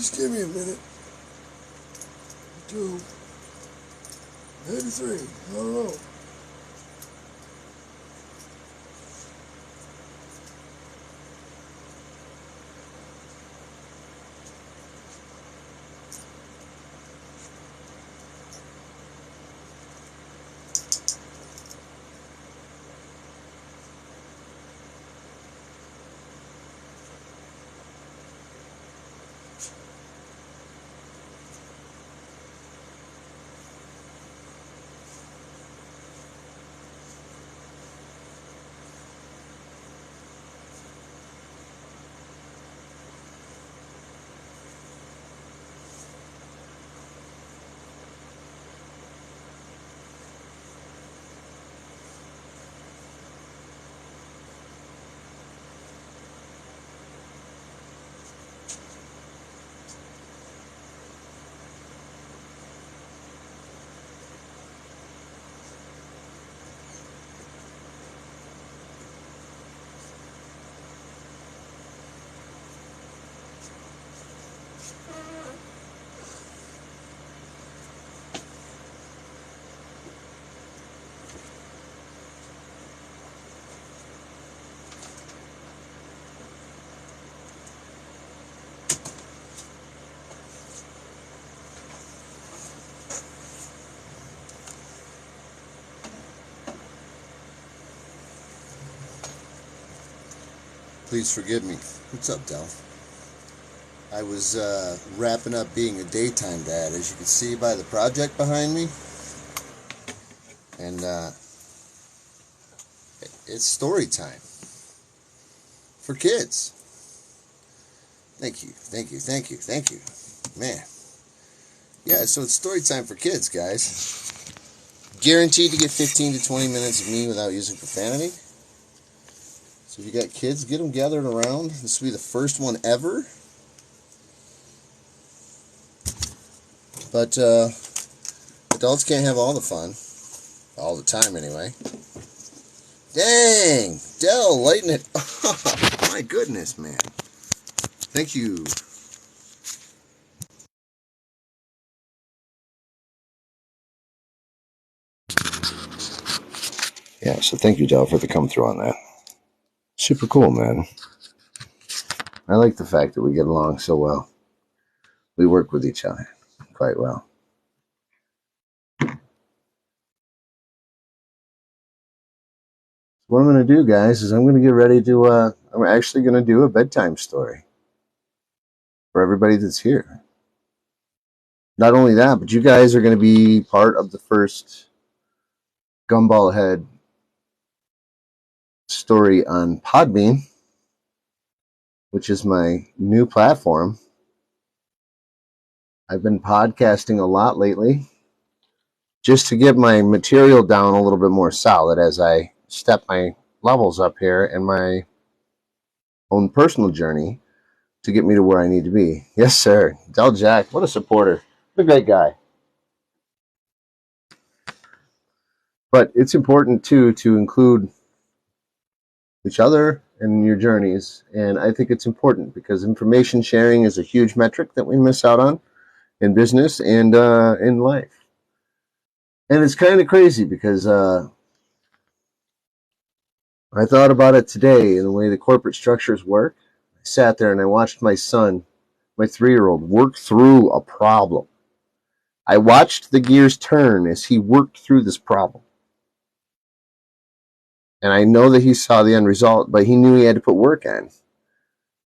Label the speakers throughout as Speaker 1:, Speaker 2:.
Speaker 1: Just give me a minute. 2, maybe 3. I don't know. Please forgive me. What's up, Del? I was wrapping up being a daytime dad, as you can see by the project behind me. And it's story time for kids. Thank you, thank you, thank you, thank you. Man. Yeah, so it's story time for kids, guys. Guaranteed to get 15 to 20 minutes of me without using profanity. So if you got kids, get them gathered around. This will be the first one ever. But adults can't have all the fun. All the time, anyway. Dang! Del, lighten it up. My goodness, man. Thank you. Yeah, so thank you, Del, for the come through on that. Super cool, man. I like the fact that we get along so well. We work with each other quite well. What I'm going to do, guys, is I'm going to get ready to, I'm actually going to do a bedtime story for everybody that's here. Not only that, but you guys are going to be part of the first Gumball Head story on Podbean, which is my new platform. I've been podcasting a lot lately just to get my material down a little bit more solid as I step my levels up here in my own personal journey to get me to where I need to be. Yes, sir. Del Jack, what a supporter. What a great guy. But it's important, too, to include each other in your journeys. And I think it's important because information sharing is a huge metric that we miss out on in business and in life. And it's kind of crazy because I thought about it today and the way the corporate structures work. I sat there and I watched my son, my 3-year-old, work through a problem. I watched the gears turn as he worked through this problem. And I know that he saw the end result, but he knew he had to put work in.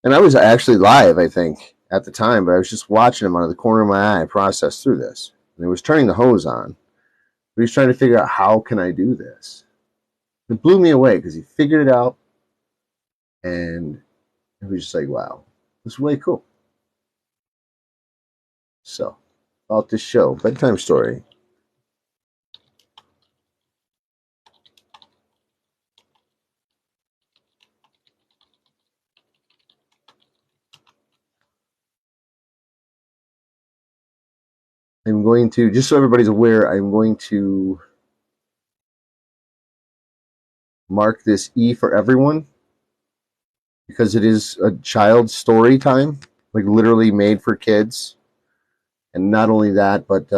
Speaker 1: And I was actually live, I think, at the time, but I was just watching him out of the corner of my eye process through this. And he was turning the hose on. But he was trying to figure out, how can I do this? It blew me away because he figured it out. And it was just like, wow, this is way cool. So, about this show, bedtime story. I'm going to, just so everybody's aware, I'm going to mark this E for everyone because it is a child story time. like literally made for kids. And not only that, but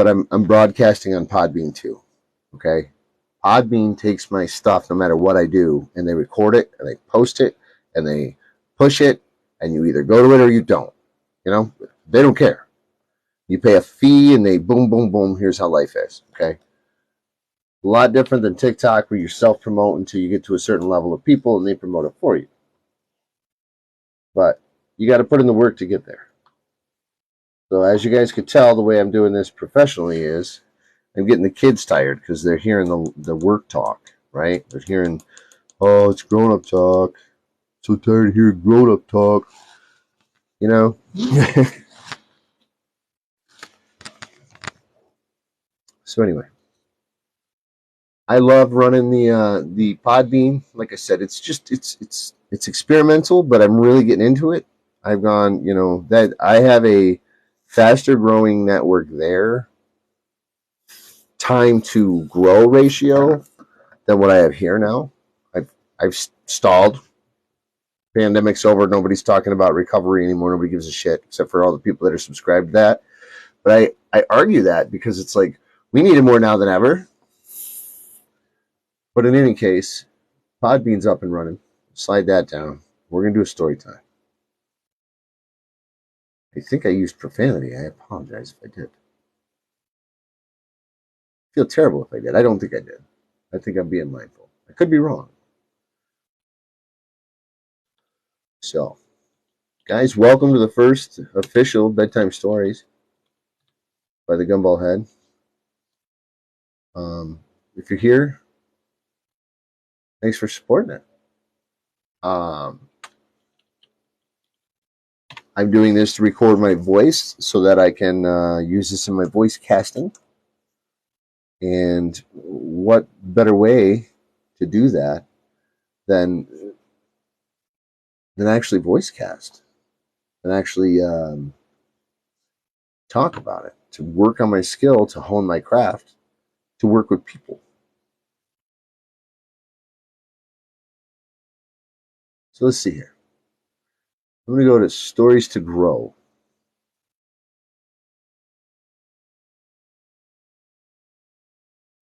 Speaker 1: I'm broadcasting on Podbean too. Okay, Podbean takes my stuff no matter what I do, and they record it and they post it and they push it, and you either go to it or you don't. You know, they don't care. You pay a fee and they boom, boom, boom. Here's how life is. Okay, a lot different than TikTok where you self promote until you get to a certain level of people and they promote it for you. But you got to put in the work to get there. So as you guys could tell, the way I'm doing this professionally is I'm getting the kids tired because they're hearing the work talk, right? They're hearing, oh, it's grown up talk. So tired of hearing grown up talk. You know? So anyway, I love running the Podbean. Like I said, it's experimental, but I'm really getting into it. I've gone, that I have a faster growing network there, time to grow ratio than what I have here now. I've stalled. Pandemic's over. Nobody's talking about recovery anymore. Nobody gives a shit except for all the people that are subscribed to that. But I argue that because it's like we need it more now than ever. But in any case, Podbean's up and running. Slide that down. We're going to do a story time. I think I used profanity. I apologize if I did. I feel terrible if I did. I don't think I did. I think I'm being mindful. I could be wrong. So, guys, welcome to the first official Bedtime Stories by the Gumball Head. If you're here, thanks for supporting it. I'm doing this to record my voice so that I can use this in my voice casting. And what better way to do that than actually voice cast, than actually talk about it, to work on my skill, to hone my craft, to work with people. So let's see here. I'm going to go to Stories to Grow.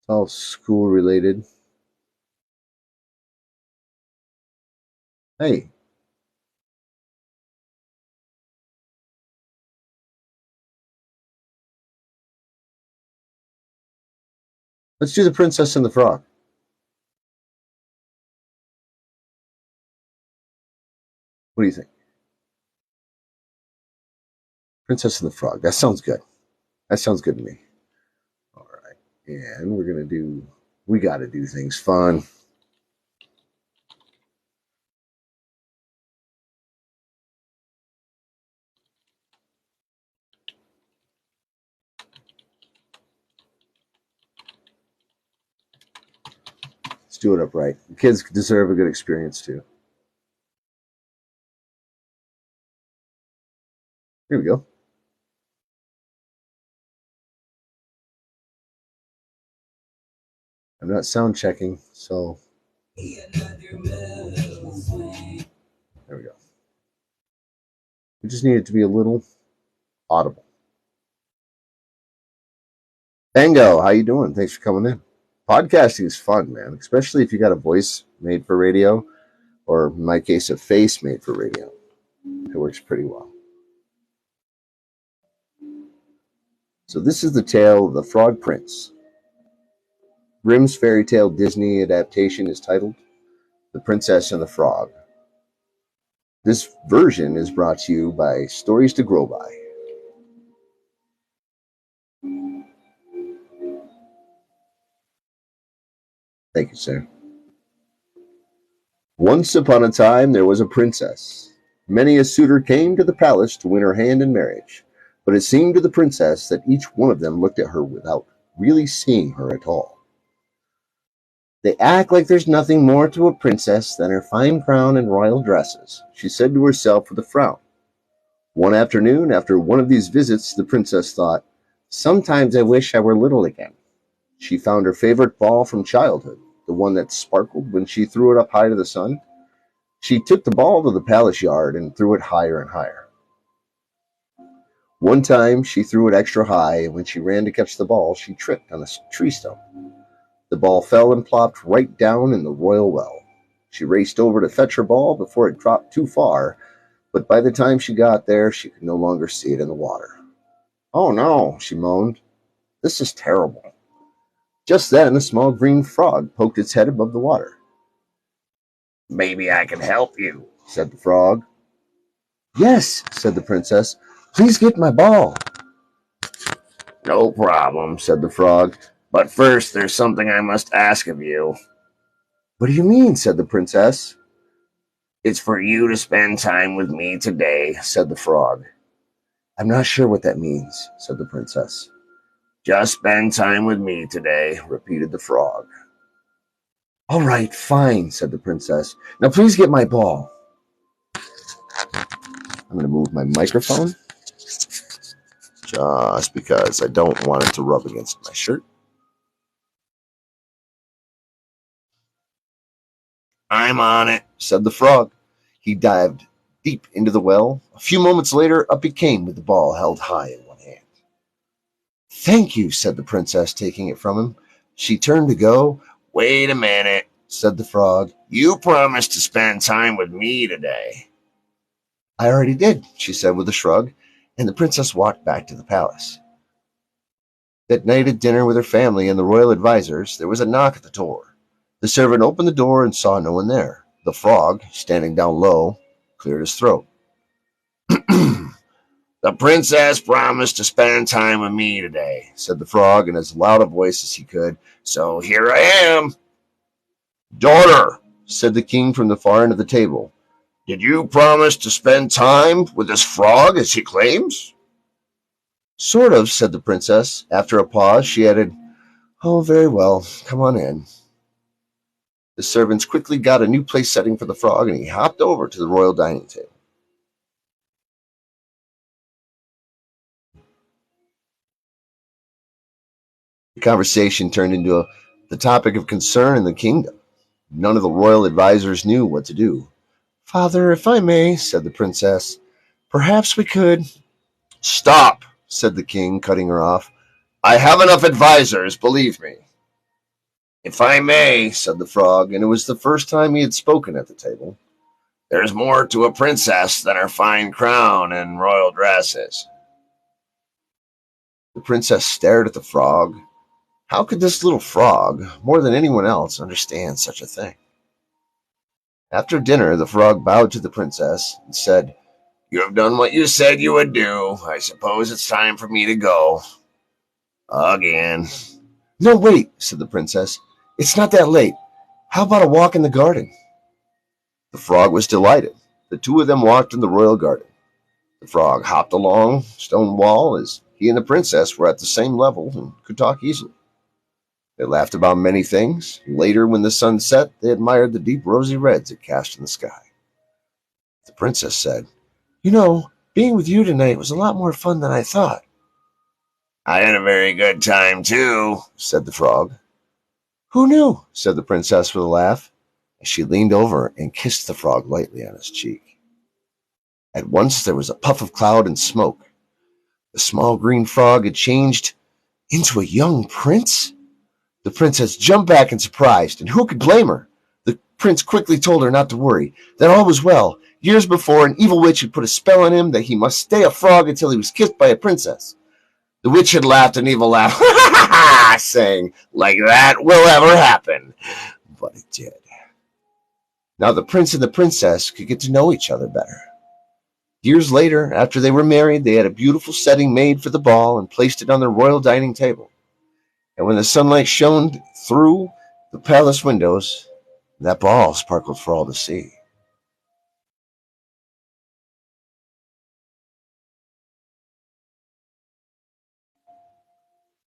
Speaker 1: It's all school related. Hey. Let's do The Princess and the Frog. What do you think? Princess and the Frog. That sounds good. That sounds good to me. All right. And we're going to do, we got to do things fun. Let's do it upright. The kids deserve a good experience too. Here we go. I'm not sound checking, so there we go. We just need it to be a little audible. Bango, how you doing? Thanks for coming in. Podcasting is fun, man, especially if you got a voice made for radio, or in my case, a face made for radio. It works pretty well. So this is the tale of the Frog Prince. Grimm's fairy tale Disney adaptation is titled The Princess and the Frog. This version is brought to you by Stories to Grow By. Thank you, sir. Once upon a time there was a princess. Many a suitor came to the palace to win her hand in marriage, but it seemed to the princess that each one of them looked at her without really seeing her at all. They act like there's nothing more to a princess than her fine crown and royal dresses, she said to herself with a frown. One afternoon, after one of these visits, the princess thought, sometimes I wish I were little again. She found her favorite ball from childhood, the one that sparkled when she threw it up high to the sun. She took the ball to the palace yard and threw it higher and higher. One time she threw it extra high, and when she ran to catch the ball, she tripped on a tree stump. The ball fell and plopped right down in the royal well. She raced over to fetch her ball before it dropped too far, but by the time she got there, she could no longer see it in the water. "Oh no," she moaned. "This is terrible." Just then, a small green frog poked its head above the water. "Maybe I can help you," said the frog. "Yes," said the princess. "Please get my ball." "No problem," said the frog. "But first, there's something I must ask of you." "What do you mean?" said the princess. "It's for you to spend time with me today," said the frog. "I'm not sure what that means," said the princess. "Just spend time with me today," repeated the frog. "All right, fine," said the princess. "Now please get my ball." I'm going to move my microphone just because I don't want it to rub against my shirt. "I'm on it," said the frog. He dived deep into the well. A few moments later, up he came with the ball held high in one hand. "Thank you," said the princess, taking it from him. She turned to go. "Wait a minute," said the frog. "You promised to spend time with me today." "I already did," she said with a shrug, and the princess walked back to the palace. That night at dinner with her family and the royal advisors, there was a knock at the door. The servant opened the door and saw no one there. The frog, standing down low, cleared his throat. "The princess promised to spend time with me today," said the frog in as loud a voice as he could, "so here I am." "Daughter," said the king from the far end of the table, "did you promise to spend time with this frog as he claims?" "Sort of," said the princess. After a pause, she added, "Oh, very well. Come on in." The servants quickly got a new place setting for the frog, and he hopped over to the royal dining table. The conversation turned into the topic of concern in the kingdom. None of the royal advisors knew what to do. "Father, if I may," said the princess, "perhaps we could—" "Stop," said the king, cutting her off. "I have enough advisors, believe me." "If I may," said the frog, and it was the first time he had spoken at the table, "there's more to a princess than her fine crown and royal dresses." The princess stared at the frog. How could this little frog, more than anyone else, understand such a thing? After dinner, the frog bowed to the princess and said, "You have done what you said you would do. I suppose it's time for me to go. Again." "No, wait," said the princess. "It's not that late. How about a walk in the garden?" The frog was delighted. The two of them walked in the royal garden. The frog hopped along the stone wall as he and the princess were at the same level and could talk easily. They laughed about many things. Later, when the sun set, they admired the deep rosy reds it cast in the sky. The princess said, "You know, being with you tonight was a lot more fun than I thought." "I had a very good time, too," said the frog. "Who knew?" said the princess with a laugh, as she leaned over and kissed the frog lightly on his cheek. At once there was a puff of cloud and smoke. The small green frog had changed into a young prince. The princess jumped back in surprise, and who could blame her? The prince quickly told her not to worry, that all was well. Years before, an evil witch had put a spell on him that he must stay a frog until he was kissed by a princess. The witch had laughed an evil laugh, saying, "Like that will ever happen." But it did. Now the prince and the princess could get to know each other better. Years later, after they were married, they had a beautiful setting made for the ball and placed it on their royal dining table. And when the sunlight shone through the palace windows, that ball sparkled for all to see.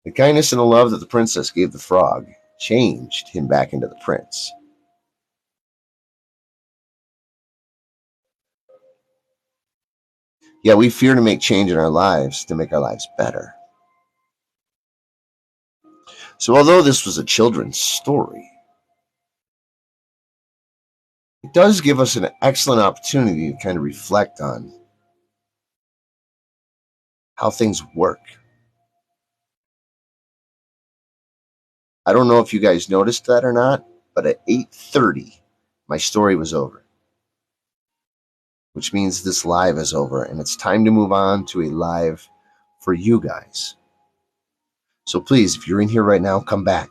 Speaker 1: The kindness and the love that the princess gave the frog changed him back into the prince. Yet we fear to make change in our lives to make our lives better. So although this was a children's story, it does give us an excellent opportunity to kind of reflect on how things work. I don't know if you guys noticed that or not, but at 8:30, my story was over, which means this live is over, and it's time to move on to a live for you guys. So please, if you're in here right now, come back.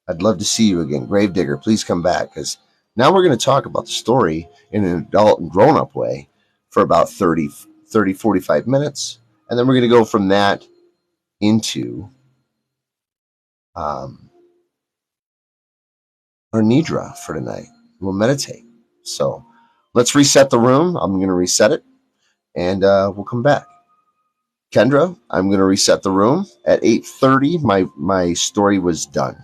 Speaker 1: I'd love to see you again. Gravedigger, please come back, because now we're going to talk about the story in an adult and grown-up way for about 30, 45 minutes, and then we're going to go from that into our nidra for tonight. We'll meditate. So let's reset the room. I'm going to reset it, and we'll come back. Kendra, I'm going to reset the room. At 8:30, my story was done.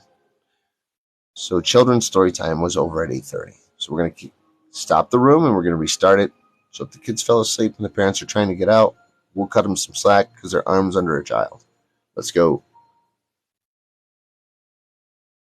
Speaker 1: So children's story time was over at 8:30. So we're going to stop the room, and we're going to restart it. So if the kids fell asleep and the parents are trying to get out, we'll cut them some slack because their arm's under a child. Let's go.